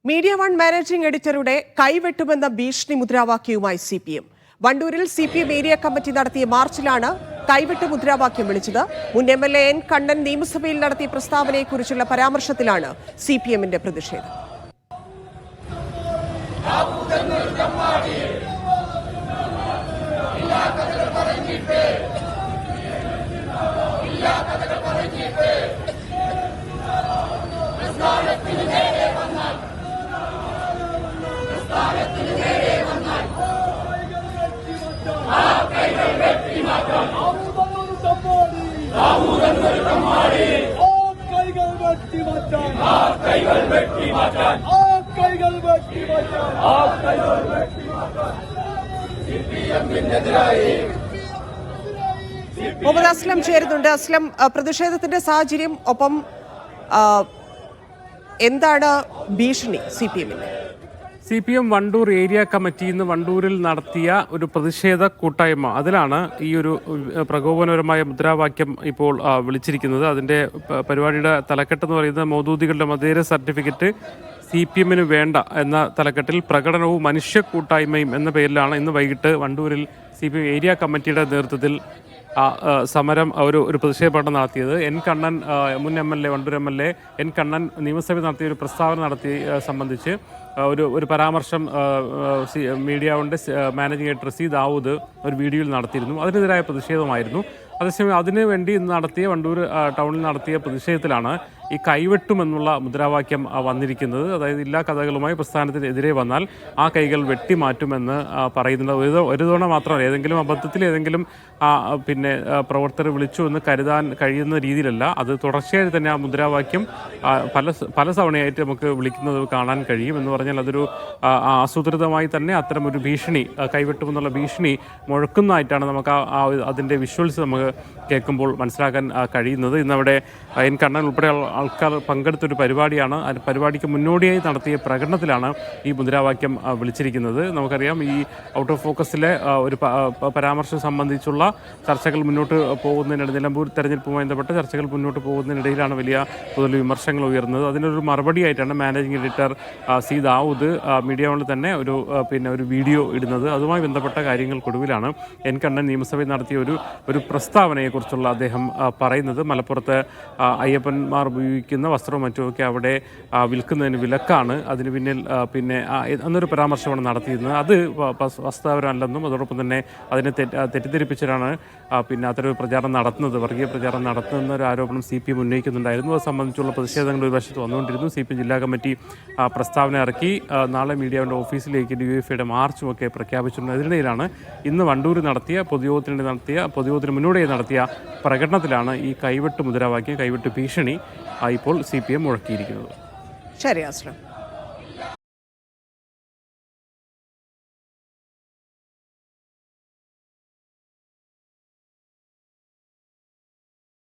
Media one managing എഡിറ്ററുടെ കൈവെട്ടുമെന്ന ഭീഷണി മുദ്രാവാക്യവുമായി CPM. വണ്ടൂരിൽ CPM area committee നടത്തിയ മാർച്ചിലാണ് കൈവെട്ട് മുദ്രാവാക്യം വിളിച്ചത്. മുൻ MLA N. കണ്ണൻ നിയമസഭയിൽ നടത്തിയ പ്രസ്താവനയെക്കുറിച്ചുള്ള പരാമർശത്തിലാണ് CPMന്റെ പ്രതിഷേധം. മുഹമ്മദ് അസ്ലം ചേരുന്നുണ്ട്. അസ്ലം, പ്രതിഷേധത്തിന്റെ സാഹചര്യം, ഒപ്പം എന്താണ് ഭീഷണി CPMന്റെ? CPM വണ്ടൂർ ഏരിയ കമ്മിറ്റി ഇന്ന് വണ്ടൂരിൽ നടത്തിയ ഒരു പ്രതിഷേധ കൂട്ടായ്മ, അതിലാണ് ഈ ഒരു പ്രകോപനപരമായ മുദ്രാവാക്യം ഇപ്പോൾ വിളിച്ചിരിക്കുന്നത്. അതിൻ്റെ പരിപാടിയുടെ തലക്കെട്ട് എന്ന് പറയുന്നത് മൗദൂദികളുടെ മതേതര സർട്ടിഫിക്കറ്റ് CPMന് വേണ്ട എന്ന തലക്കെട്ടിൽ പ്രകടനവും മനുഷ്യ കൂട്ടായ്മയും എന്ന പേരിലാണ് ഇന്ന് വൈകിട്ട് വണ്ടൂരിൽ CPM ഏരിയ കമ്മിറ്റിയുടെ നേതൃത്വത്തിൽ സമരം ഒരു പ്രതിഷേധ പ്രകടനം നടത്തിയത്. N. കണ്ണൻ, മുൻ MLA Wandoor MLA N. Kannan നിയമസഭയിൽ നടത്തിയ ഒരു പ്രസ്താവന സംബന്ധിച്ച് ഒരു പരാമർശം മീഡിയ വണ്ണിൻ്റെ മാനേജിംഗ് എഡിറ്റർ C. ദാവൂദ് ഒരു വീഡിയോയിൽ നടത്തിയിരുന്നു. അതിനെതിരായ പ്രതിഷേധമായിരുന്നു. അതേസമയം അതിനുവേണ്ടി ഇന്ന് നടത്തിയ വണ്ടൂർ ടൗണിൽ നടത്തിയ പ്രതിഷേധത്തിലാണ് ഈ കൈവെട്ടുമെന്നുള്ള മുദ്രാവാക്യം വന്നിരിക്കുന്നത്. അതായത് എല്ലാ കഥകളുമായി പ്രസ്ഥാനത്തിനെതിരെ വന്നാൽ ആ കൈകൾ വെട്ടിമാറ്റുമെന്ന് പറയുന്നത്. ഒരു തവണ മാത്രമല്ല, ഏതെങ്കിലും അബദ്ധത്തിൽ ഏതെങ്കിലും പ്രവർത്തകർ വിളിച്ചു എന്ന് കരുതാൻ കഴിയുന്ന രീതിയിലല്ല, അത് തുടർച്ചയായി തന്നെ ആ മുദ്രാവാക്യം പല തവണയായിട്ട് നമുക്ക് വിളിക്കുന്നത് കാണാൻ കഴിയും. എന്ന് പറഞ്ഞാൽ അതൊരു ആസൂത്രിതമായി തന്നെ അത്തരം ഒരു ഭീഷണി, കൈവെട്ടുമെന്നുള്ള ഭീഷണി മുഴക്കുന്നതായിട്ടാണ് നമുക്ക് അതിൻ്റെ വിഷ്വൽസ് നമുക്ക് കേൾക്കുമ്പോൾ മനസ്സിലാക്കാൻ കഴിയുന്നത്. ഇന്നവിടെ N. കണ്ണൻ ഉൾപ്പെടെ ആൾക്കാർ പങ്കെടുത്തൊരു പരിപാടിയാണ്. ആ പരിപാടിക്ക് മുന്നോടിയായി നടത്തിയ പ്രകടനത്തിലാണ് ഈ മുദ്രാവാക്യം വിളിച്ചിരിക്കുന്നത്. നമുക്കറിയാം, ഈ ഔട്ട് ഓഫ് ഫോക്കസിലെ ഒരു പരാമർശം സംബന്ധിച്ചുള്ള ചർച്ചകൾ മുന്നോട്ട് പോകുന്നതിനിടെ, നിലമ്പൂർ തെരഞ്ഞെടുപ്പുമായി ബന്ധപ്പെട്ട ചർച്ചകൾ മുന്നോട്ട് പോകുന്നതിനിടയിലാണ് വലിയ പൊതു വിമർശനങ്ങൾ ഉയർന്നത്. അതിനൊരു മറുപടിയായിട്ടാണ് managing editor C. Dawood media വണ്ണിൽ തന്നെ ഒരു വീഡിയോ ഇടുന്നത്. അതുമായി ബന്ധപ്പെട്ട കാര്യങ്ങൾക്കൊടുവിലാണ് N. കണ്ണൻ നിയമസഭയിൽ നടത്തിയ ഒരു പ്രസ്താവനയെക്കുറിച്ചുള്ള അദ്ദേഹം പറയുന്നത്. മലപ്പുറത്ത് അയ്യപ്പന്മാർ ഉപയോഗിക്കുന്ന വസ്ത്രവും മറ്റുമൊക്കെ അവിടെ വിൽക്കുന്നതിന് വിലക്കാണ്. അതിന് പിന്നിൽ അന്നൊരു പരാമർശമാണ് നടത്തിയിരുന്നത്. അത് വസ്തുതാപരമല്ലെന്നും അതോടൊപ്പം തന്നെ അതിനെ തെറ്റിദ്ധരിപ്പിച്ചിട്ടാണ് അത്തരൊരു പ്രചാരണം നടത്തുന്നത്, വർഗീയ പ്രചാരണം നടത്തുന്ന ഒരു ആരോപണം CPM ഉന്നയിക്കുന്നുണ്ടായിരുന്നു. അത് സംബന്ധിച്ചുള്ള പ്രതിഷേധങ്ങൾ ഒരു വശത്ത് വന്നുകൊണ്ടിരുന്നു. CPM ജില്ലാ കമ്മിറ്റി പ്രസ്താവന ഇറക്കി. നാളെ മീഡിയയുടെ ഓഫീസിലേക്ക് DYFIയുടെ മാർച്ചുമൊക്കെ പ്രഖ്യാപിച്ചിട്ടുണ്ട്. അതിനിടയിലാണ് ഇന്ന് വണ്ടൂർ നടത്തിയ പൊതുയോഗത്തിന് മുന്നോടിയായി നടത്തിയ പ്രകടനത്തിലാണ് ഈ കൈവെട്ട് മുദ്രാവാക്യം, കൈവെട്ട് ഭീഷണി ഇപ്പോൾ CPM മുഴക്കിയിരിക്കുന്നത്. ശരി, അസ്ലം.